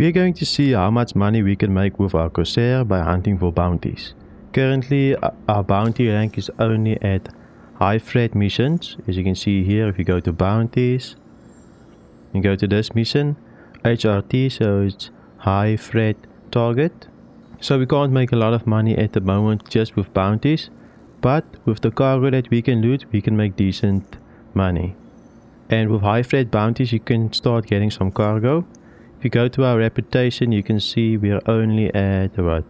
We are going to see how much money we can make with our Corsair by hunting for bounties. Currently our bounty rank is only at high threat missions. As you can see here, if you go to bounties and go to this mission, HRT, so it's high threat target. So we can't make a lot of money at the moment just with bounties, but with the cargo that we can loot, we can make decent money. And with high threat bounties, you can start getting some cargo. If you go to our reputation, you can see we are only at what?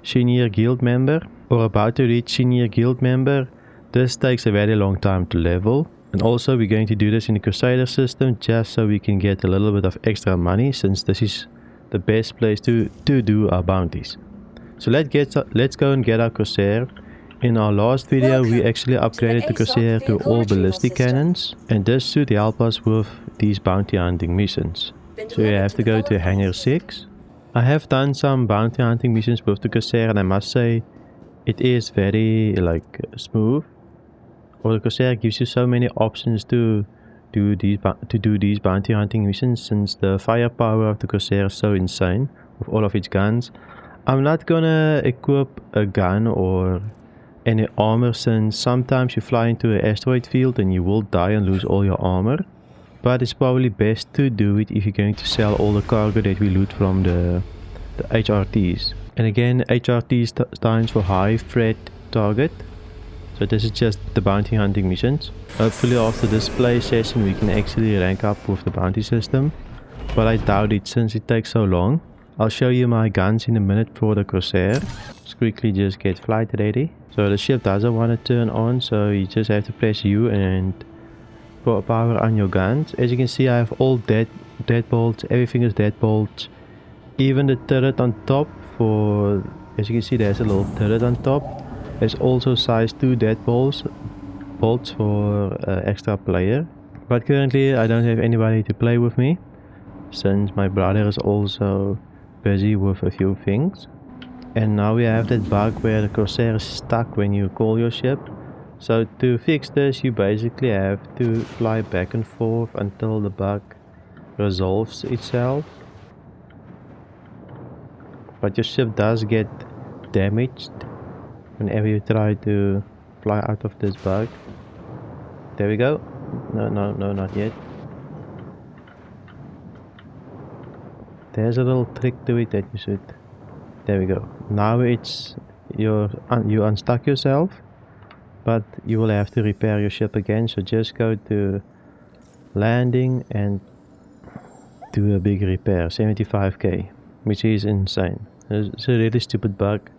Senior guild member, or about to reach senior guild member. This takes a very long time to level. And also we're going to do this in the Crusader system just so we can get a little bit of extra money, since this is the best place to do our bounties. So let's go and get our Corsair. In our last video we actually upgraded the Corsair to all ballistic cannons, and this should help us with these bounty hunting missions. So you have to go to Hangar 6. I have done some bounty hunting missions with the Corsair, and I must say it is very smooth. Or the Corsair gives you so many options to do these bounty hunting missions, since the firepower of the Corsair is so insane with all of its guns. I'm not gonna equip a gun or any armor, since sometimes you fly into an asteroid field and you will die and lose all your armor. But it's probably best to do it if you're going to sell all the cargo that we loot from the HRTs. And again, HRT stands for high threat target. So this is just the bounty hunting missions. Hopefully after this play session we can actually rank up with the bounty system. But I doubt it since it takes so long. I'll show you my guns in a minute for the Corsair. Let's quickly just get flight ready. So the ship doesn't want to turn on, so you just have to press U and put power on your guns. As you can see, I have all dead bolts, everything is dead bolts. Even the turret on top as you can see, there's a little turret on top. There's also size 2 dead bolts for extra player. But currently I don't have anybody to play with me, since my brother is also busy with a few things. And now we have that bug where the Corsair is stuck when you call your ship. So to fix this, you basically have to fly back and forth until the bug resolves itself. But your ship does get damaged whenever you try to fly out of this bug. There we go. No, not yet. There's a little trick to it that you should... There we go. Now it's you unstuck yourself, but you will have to repair your ship again. So just go to landing and do a big repair, 75k, which is insane. It's a really stupid bug,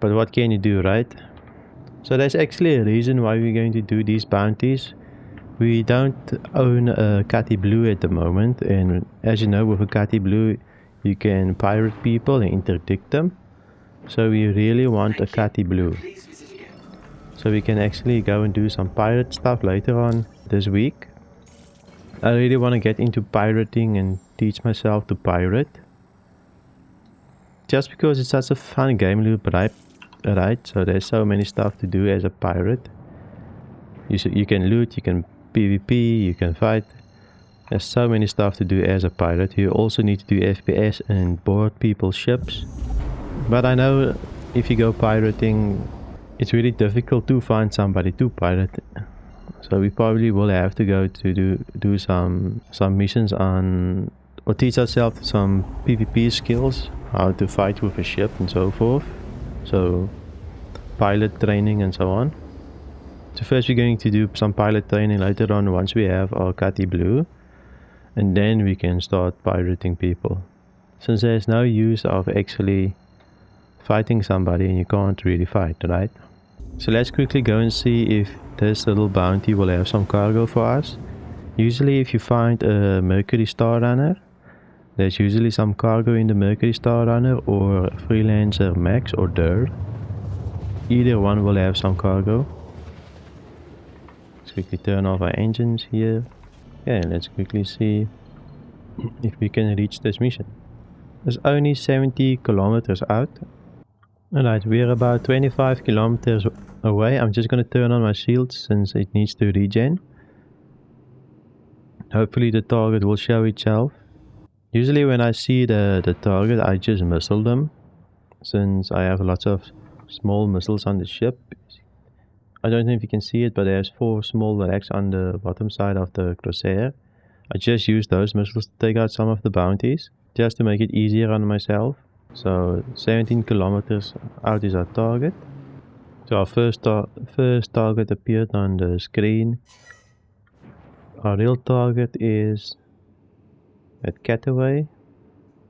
but what can you do, right? So there's actually a reason why we're going to do these bounties. We don't own a Cutty Blue at the moment, and as you know, with a Cutty Blue you can pirate people and interdict them. So we really want a Cutty Blue, so we can actually go and do some pirate stuff later on this week. I really want to get into pirating and teach myself to pirate, just because it's such a fun game loop, right? So there's so many stuff to do as a pirate. You can loot, you can PvP, you can fight. There's so many stuff to do as a pirate. You also need to do FPS and board people's ships. But I know if you go pirating, it's really difficult to find somebody to pirate. So we probably will have to go to do some missions on, or teach ourselves some PvP skills, how to fight with a ship and so forth. So pilot training and so on. So first we're going to do some pilot training later on once we have our Cutty Blue, and then we can start pirating people, since there's no use of actually fighting somebody and you can't really fight, right? So let's quickly go and see if this little bounty will have some cargo for us. Usually if you find a Mercury Star Runner, there's usually some cargo in the Mercury Star Runner or Freelancer Max or Dirt. Either one will have some cargo. Let's quickly turn off our engines here. Yeah, let's quickly see if we can reach this mission. It's only 70 kilometers out. Alright, we're about 25 kilometers away. I'm just gonna turn on my shield since it needs to regen. Hopefully the target will show itself. Usually when I see the target, I just missile them, since I have lots of small missiles on the ship. I don't know if you can see it, but there's 4 small racks on the bottom side of the Corsair. I just use those missiles to take out some of the bounties, just to make it easier on myself. So 17 kilometers out is our target. So our first target appeared on the screen. Our real target is at Cataway,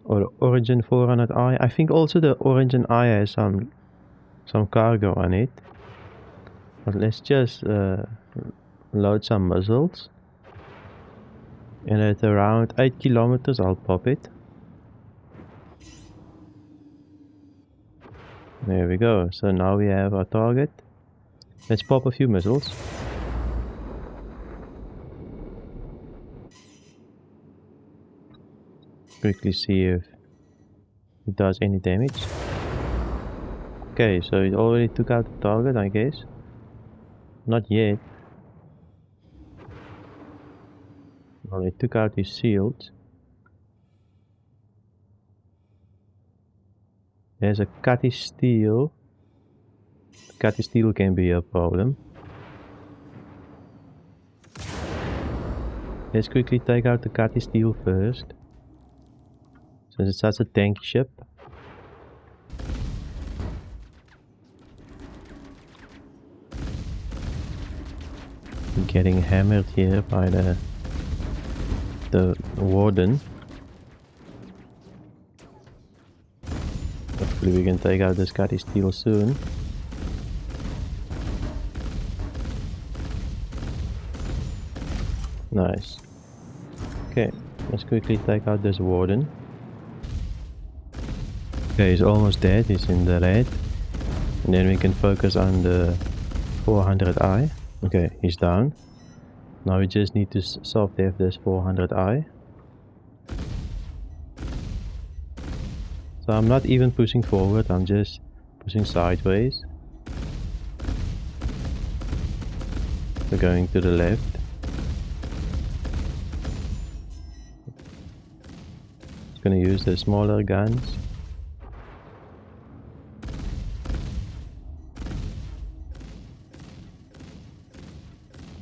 or Origin 400i. I think also the Origin I has some cargo on it. But let's just load some missiles. And at around 8 kilometers I'll pop it. There we go. So now we have our target. Let's pop a few missiles. Quickly see if it does any damage. Okay, so it already took out the target, I guess. Not yet. Well, it took out his shield. There's a cutty steel. Cutty steel can be a problem. Let's quickly take out the cutty steel first, since it's such a tanky ship. Getting hammered here by the warden. Hopefully we can take out this cutty steel soon. Nice. Okay, let's quickly take out this warden. Okay, he's almost dead, he's in the red. And then we can focus on the 400i. Okay, he's down. Now we just need to soft dev this 400i. So I'm not even pushing forward, I'm just pushing sideways. So going to the left. Just gonna use the smaller guns.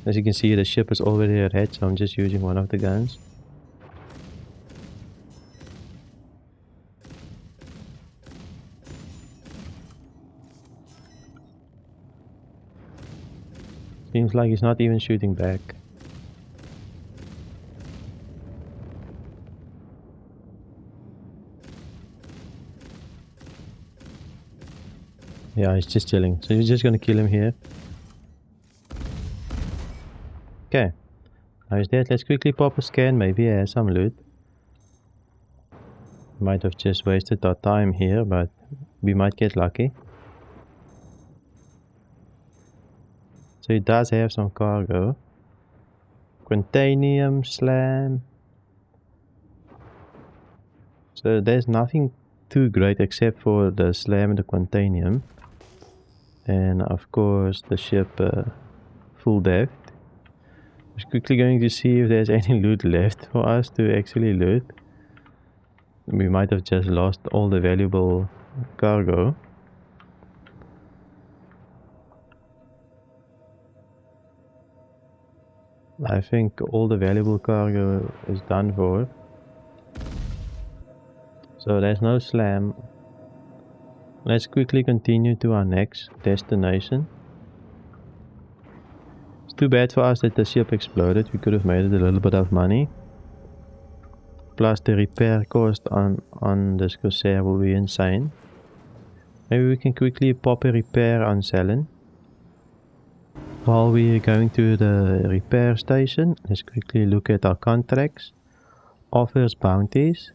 As you can see, the ship is already at red, so I'm just using one of the guns. Seems like he's not even shooting back. Yeah, he's just chilling. So you're just gonna kill him here. Okay. Now he's dead. Let's quickly pop a scan. Maybe he has some loot. Might have just wasted our time here, but we might get lucky. So he does have some cargo. Quantanium, slam. So there's nothing too great except for the slam and the quantanium. And of course the ship full dev. Just quickly going to see if there's any loot left for us to actually loot. We might have just lost all the valuable cargo. I think all the valuable cargo is done for. So there's no slam. Let's quickly continue to our next destination. It's too bad for us that the ship exploded. We could have made it a little bit of money. Plus the repair cost on this Corsair will be insane. Maybe we can quickly pop a repair on Selen. While we are going to the repair station, let's quickly look at our contracts. Offers bounties.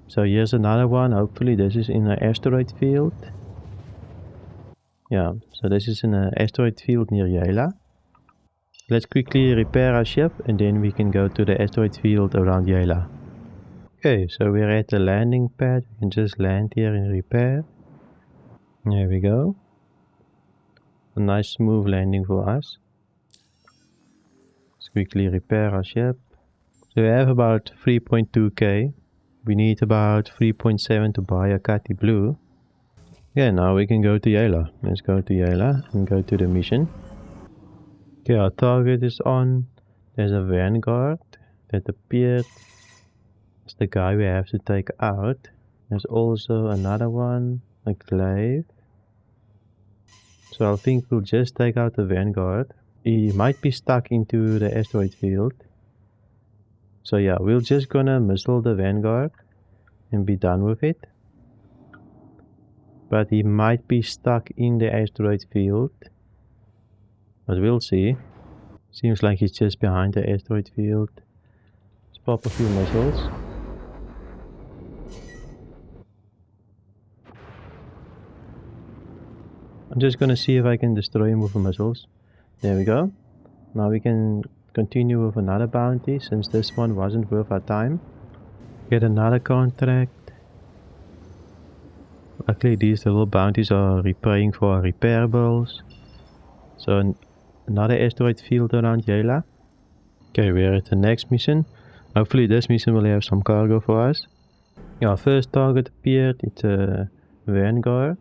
So here's another one. Hopefully this is in an asteroid field. Yeah, so this is in an asteroid field near Yela. Let's quickly repair our ship and then we can go to the asteroid field around Yela. Okay, so we're at the landing pad. We can just land here and repair. There we go. A nice smooth landing for us. Let's quickly repair our ship. So we have about 3.2k. We need about 3.7 to buy a Catty Blue. Yeah, now we can go to Yela. Let's go to Yela and go to the mission. Okay, our target is on. There's a Vanguard that appeared. It's the guy we have to take out. There's also another one, a Glaive. So I think we'll just take out the Vanguard. He might be stuck into the asteroid field. So yeah, we're just gonna missile the Vanguard and be done with it. But he might be stuck in the asteroid field. But we'll see. Seems like he's just behind the asteroid field. Let's pop a few missiles. I'm just gonna see if I can destroy him with the missiles. There we go. Now we can continue with another bounty since this one wasn't worth our time. Get another contract. Luckily these little bounties are repaying for our repairables. So another asteroid field around Yela. Okay, we're at the next mission. Hopefully this mission will have some cargo for us. Yeah, our first target appeared. It's a Vanguard.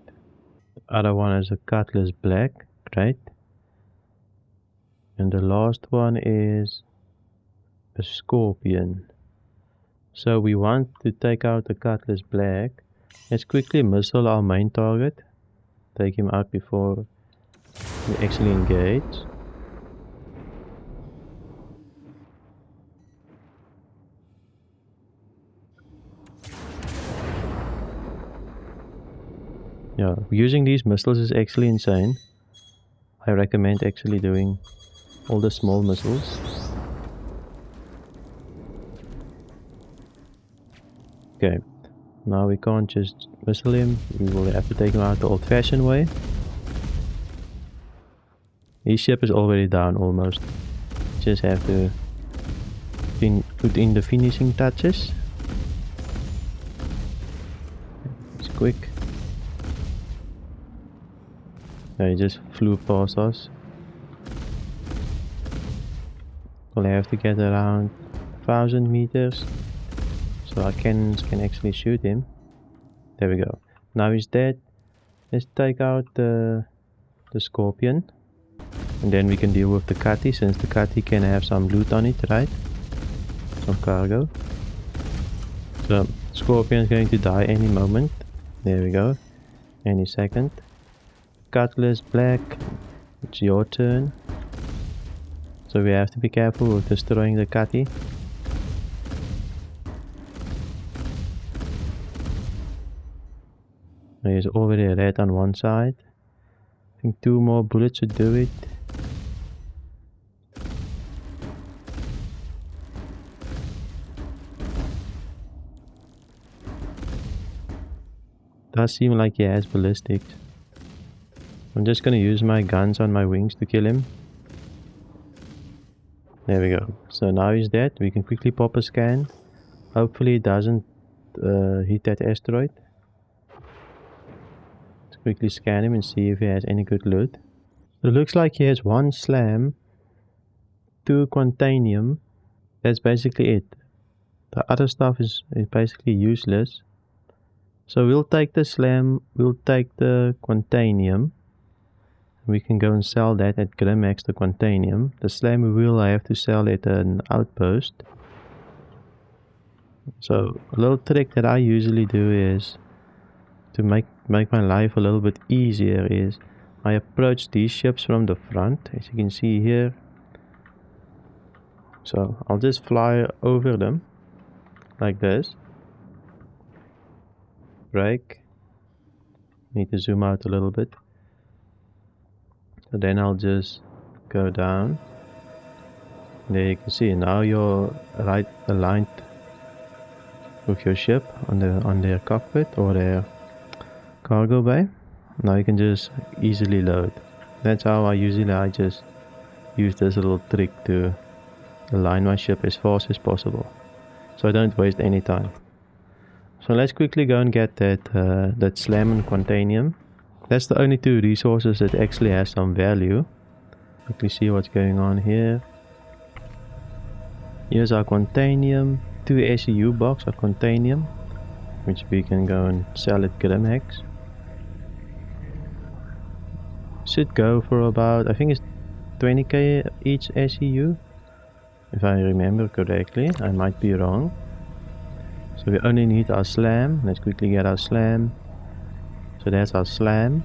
The other one is a Cutlass Black. Great. And the last one is a Scorpion. So we want to take out the Cutlass Black. Let's quickly missile our main target. Take him out before we actually engage. Yeah, using these missiles is actually insane. I recommend actually doing all the small missiles. Okay, now we can't just missile him. We will have to take him out the old-fashioned way. His ship is already down almost. Just have to put in the finishing touches. It's quick. Yeah, he just flew past us. We'll have to get around 1000 meters so our cannons can actually shoot him. There we go. Now he's dead. Let's take out the Scorpion. And then we can deal with the Catty, since the Catty can have some loot on it, right? Some cargo. So Scorpion is going to die any moment. There we go. Any second. Cutlass Black, it's your turn. So we have to be careful with destroying the Catty. There's already a red on one side. I think 2 more bullets should do it. Does seem like he has ballistics. I'm just gonna use my guns on my wings to kill him. There we go. So now he's dead. We can quickly pop a scan. Hopefully it doesn't hit that asteroid. Let's quickly scan him and see if he has any good loot. It looks like he has 1 slam, 2 quantanium. That's basically it. The other stuff is basically useless. So we'll take the slam, we'll take the quantanium. We can go and sell that at Grim HEX, the quantanium. The slam we will have to sell at an outpost. So a little trick that I usually do is to make my life a little bit easier is I approach these ships from the front, as you can see here. So I'll just fly over them like this. Brake. Need to zoom out a little bit. So then I'll just go down. There you can see now you're right aligned with your ship on their cockpit or their cargo bay. Now you can just easily load. That's how I just use this little trick to align my ship as fast as possible, so I don't waste any time. So let's quickly go and get that slam and quantanium. That's the only 2 resources that actually has some value. Quickly see what's going on here. Here's our quantanium. 2 SEU box of Containium, which we can go and sell at Grim HEX. Should go for about, I think it's 20k each SEU, if I remember correctly. I might be wrong. So we only need our slam. Let's quickly get our slam. So that's our slam.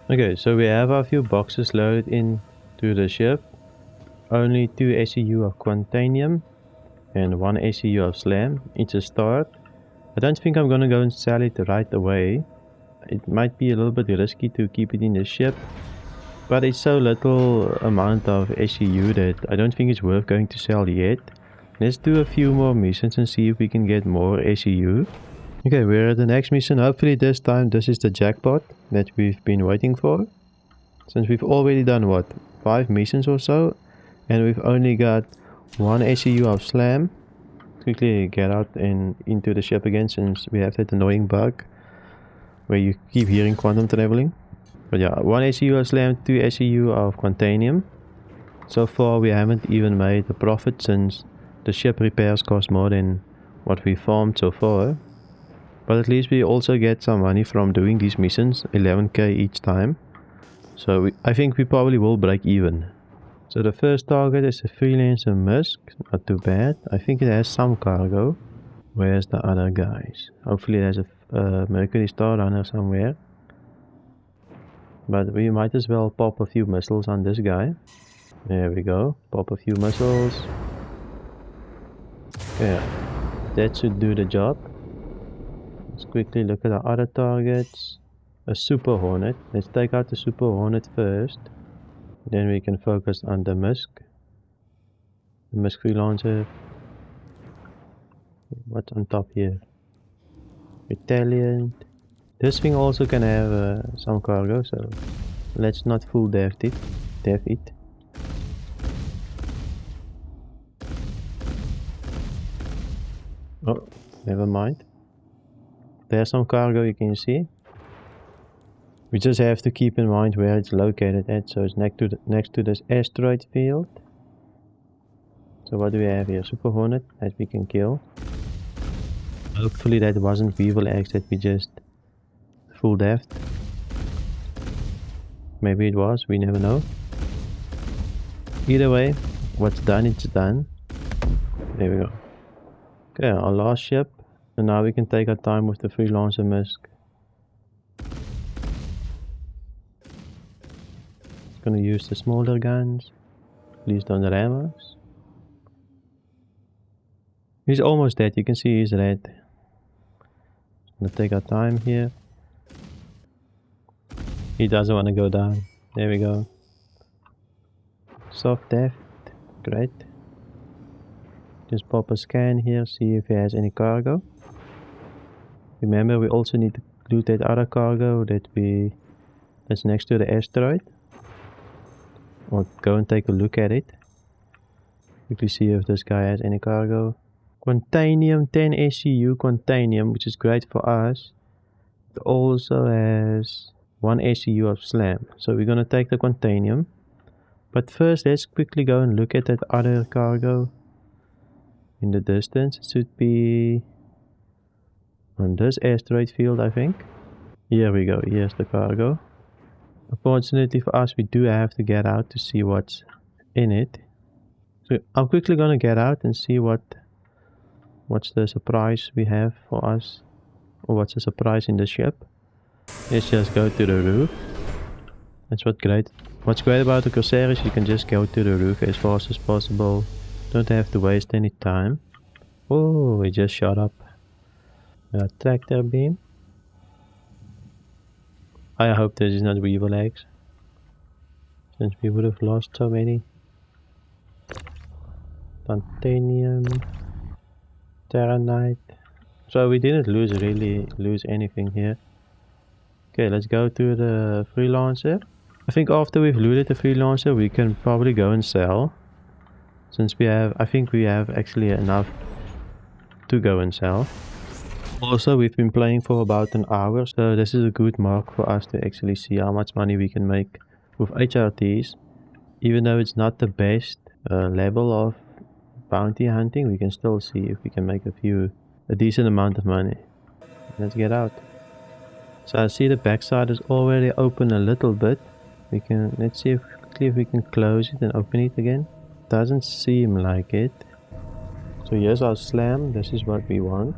Okay, so we have a few boxes loaded into the ship. Only 2 SEU of Quantanium and 1 SEU of slam. It's a start. I don't think I'm gonna go and sell it right away. It might be a little bit risky to keep it in the ship, but it's so little amount of SEU that I don't think it's worth going to sell yet. Let's do a few more missions and see if we can get more SEU. Okay, we're at the next mission. Hopefully this time this is the jackpot that we've been waiting for. Since we've already done what, 5 missions or so, and we've only got 1 SEU of slam. Quickly get out and into the ship again, since we have that annoying bug where you keep hearing quantum traveling. But yeah, 1 SEU of slam, 2 SEU of Quantanium. So far we haven't even made a profit, since the ship repairs cost more than what we farmed so far. But at least we also get some money from doing these missions, 11k each time. So I think we probably will break even. So the first target is a freelancer Musk, not too bad. I think it has some cargo. Where's the other guys? Hopefully there's a Mercury Star Runner somewhere. But we might as well pop a few missiles on this guy. There we go, pop a few missiles. Yeah, that should do the job. Let's quickly look at our other targets. A Super Hornet. Let's take out the Super Hornet first. Then we can focus on the Musk. The Musk Freelancer. What's on top here? Retaliant. This thing also can have some cargo, so let's not full dev it. Oh, never mind. There's some cargo, you can see. We just have to keep in mind where it's located at, so it's next to this asteroid field. So what do we have here? Super Hornet that we can kill. Hopefully that wasn't Weevil Eggs that we just full deved. Maybe it was, we never know. Either way, what's done, it's done. There we go. Okay, our last ship. And now we can take our time with the Freelancer Musk. Gonna use the smaller guns. Please don't ram us. He's almost dead, you can see he's red. Gonna take our time here. He doesn't want to go down. There we go. Soft death. Great. Just pop a scan here, see if he has any cargo. Remember, we also need to loot that other cargo that's next to the asteroid. Or go and take a look at it. Quickly see if this guy has any cargo. Quantanium, 10 SEU Quantanium, which is great for us. It also has 1 SEU of slam. So we're gonna take the Quantanium. But first let's quickly go and look at that other cargo. In the distance, it should be on this asteroid field, I think. Here we go, here's the cargo. Unfortunately for us, we do have to get out to see what's in it. So I'm quickly gonna get out and see what's the surprise we have for us. Or what's the surprise in the ship. Let's just go to the roof. That's what's great about the Corsair is you can just go to the roof as fast as possible. Don't have to waste any time. Oh, we just shot up a tractor beam. I hope this is not Weevil Eggs, since we would have lost so many. Titanium, Terranite. So we didn't really lose anything here. Okay, let's go to the Freelancer. I think after we've looted the Freelancer, we can probably go and sell. Since I think we have actually enough to go and sell. Also, we've been playing for about an hour, so this is a good mark for us to actually see how much money we can make with HRTs. Even though it's not the best level of bounty hunting, we can still see if we can make a decent amount of money. Let's get out. So I see the backside is already open a little bit. Let's see quickly if we can close it and open it again. Doesn't seem like it. So here's our slam. This is what we want.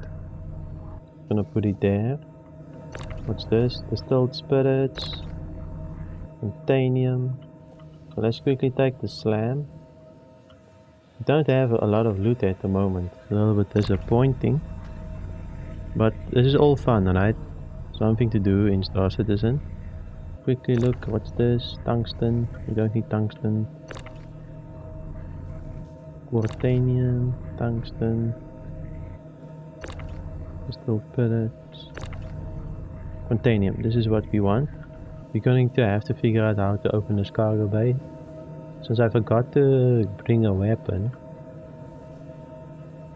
Gonna put it there. What's this? Distilled spirits. Titanium. So let's quickly take the slam. We don't have a lot of loot at the moment. It's a little bit disappointing. But this is all fun, right? Something to do in Starcitizen. Quickly look, what's this? Tungsten. We don't need tungsten. Quartanium, tungsten. Crystal pellets. Quantanium, this is what we want. We're going to have to figure out how to open this cargo bay. Since I forgot to bring a weapon,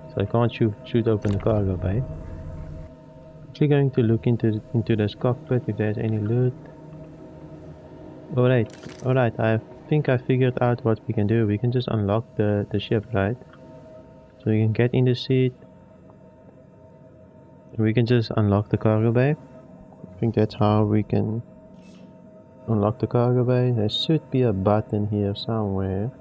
so I can't shoot open the cargo bay. Actually going to look into this cockpit if there's any loot. Alright, I think I figured out what we can do. We can just unlock the ship, right? So we can get in the seat. We can just unlock the cargo bay. I think that's how we can unlock the cargo bay. There should be a button here somewhere.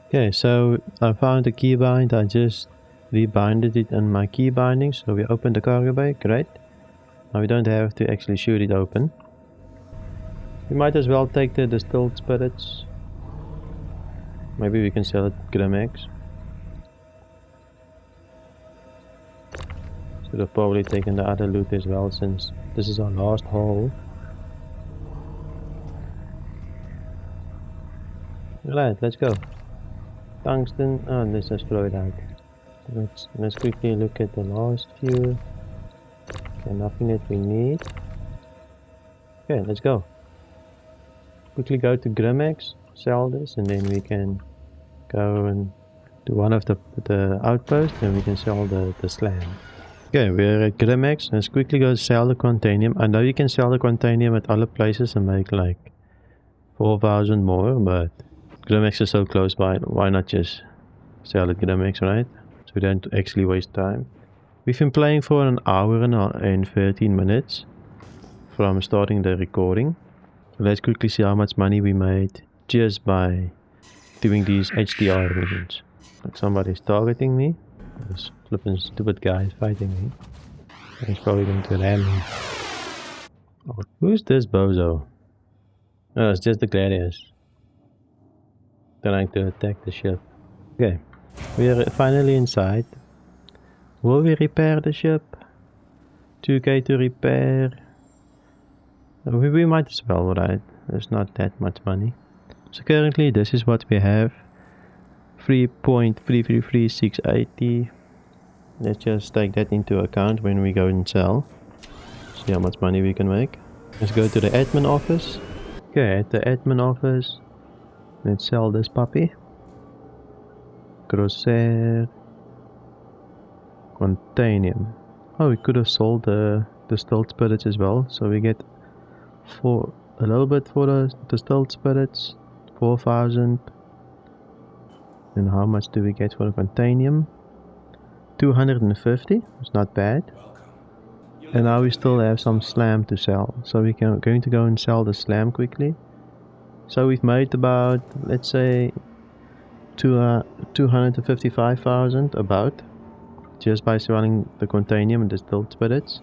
Okay, so I found a keybind. I just rebinded it on my key binding. So we opened the cargo bay, great. Now we don't have to actually shoot it open. We might as well take the distilled spirits. Maybe we can sell it Grim HEX. Should have probably taken the other loot as well, since this is our last haul. Alright, let's go. Tungsten. Oh, let's just throw it out. Let's quickly look at the last few. Okay, nothing that we need. Okay, let's go. Quickly go to Grim HEX, sell this, and then we can go and do one of the outposts, and we can sell the slam. Okay, we're at Grim HEX. Let's quickly go sell the Quantanium. I know you can sell the Quantanium at other places and make like 4,000 more, but Grim HEX is so close by. Why not just sell at Grim HEX, right? So we don't actually waste time. We've been playing for an hour and 13 minutes from starting the recording. So let's quickly see how much money we made just by doing these HDR missions. Like somebody's targeting me. This flipping stupid guy is fighting me. He's probably going to ram me. Oh, who's this bozo? Oh, it's just the gladiators trying to attack the ship. Okay, we are finally inside. Will we repair the ship? 2k to repair. We might as well, right? There's not that much money. So currently this is what we have. 3.333680. Let's just take that into account when we go and sell. See how much money we can make. Let's go to the admin office. Okay, at the admin office, let's sell this puppy. Corsair. Quantanium. Oh, we could have sold the distilled spirits as well. So we get for a little bit for the distilled spirits, 4,000. And how much do we get for the Quantanium? 250. It's not bad. And now we still have some slam to sell. So we're going to go and sell the slam quickly. So we've made about, let's say, 255,000 about. Just by selling the Quantanium and distilled spirits.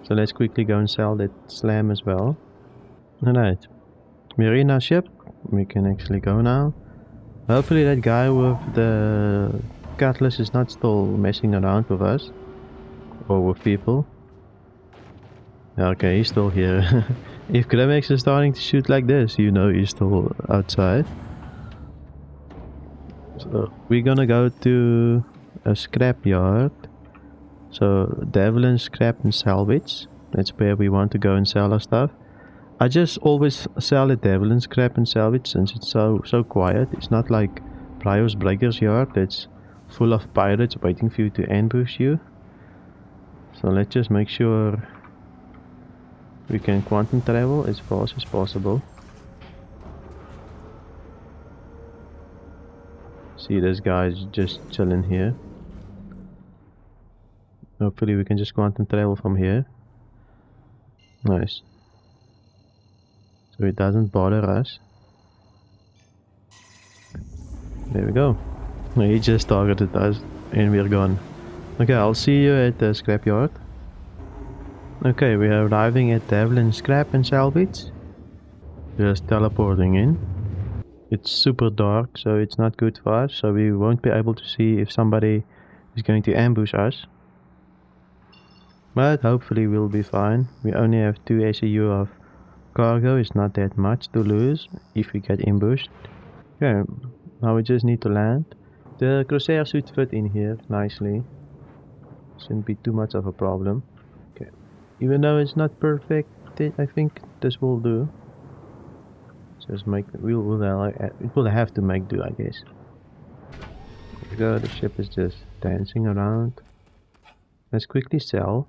So let's quickly go and sell that slam as well. Alright. We're in our ship. We can actually go now. Hopefully that guy with the cutlass is not still messing around with us. Or with people. Okay, he's still here. If Grim HEX is starting to shoot like this, you know he's still outside. So we're gonna go to a scrapyard. So Devlin scrap and salvage. That's where we want to go and sell our stuff. I just always sell at Devlin scrap and salvage since it's so quiet. It's not like Brio's Breaker's yard that's full of pirates waiting for you to ambush you. So let's just make sure we can quantum travel as fast as possible. See, this guy's just chilling here. Hopefully we can just quantum travel from here. Nice. So it doesn't bother us. There we go. He just targeted us and we're gone. Okay, I'll see you at the scrapyard. Okay, we are arriving at Devlin Scrap and Salvage. Just teleporting in. It's super dark, so it's not good for us, so we won't be able to see if somebody is going to ambush us. But hopefully we'll be fine. We only have 2 SEU of cargo, it's not that much to lose if we get ambushed. Okay, now we just need to land. The Corsair should fit in here nicely. Shouldn't be too much of a problem. Okay, even though it's not perfect, I think this will do. Just make it will have to make do, I guess. There we go, the ship is just dancing around. Let's quickly sell.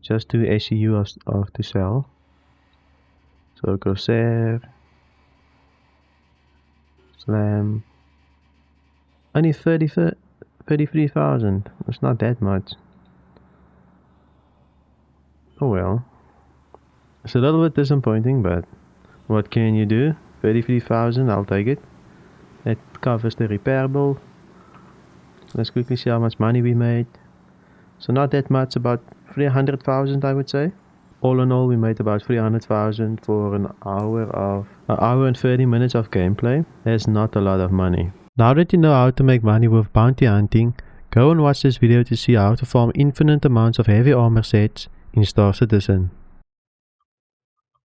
Just 2 SEU of to sell. So Corsair, Slam, only 33,000. It's not that much. Oh well. It's a little bit disappointing, but what can you do? 33,000, I'll take it. That covers the repair bill. Let's quickly see how much money we made. So not that much, about 300,000 I would say. All in all, we made about 300,000 for an hour and 30 minutes of gameplay. That's not a lot of money. Now that you know how to make money with bounty hunting, go and watch this video to see how to farm infinite amounts of heavy armor sets in Starcitizen.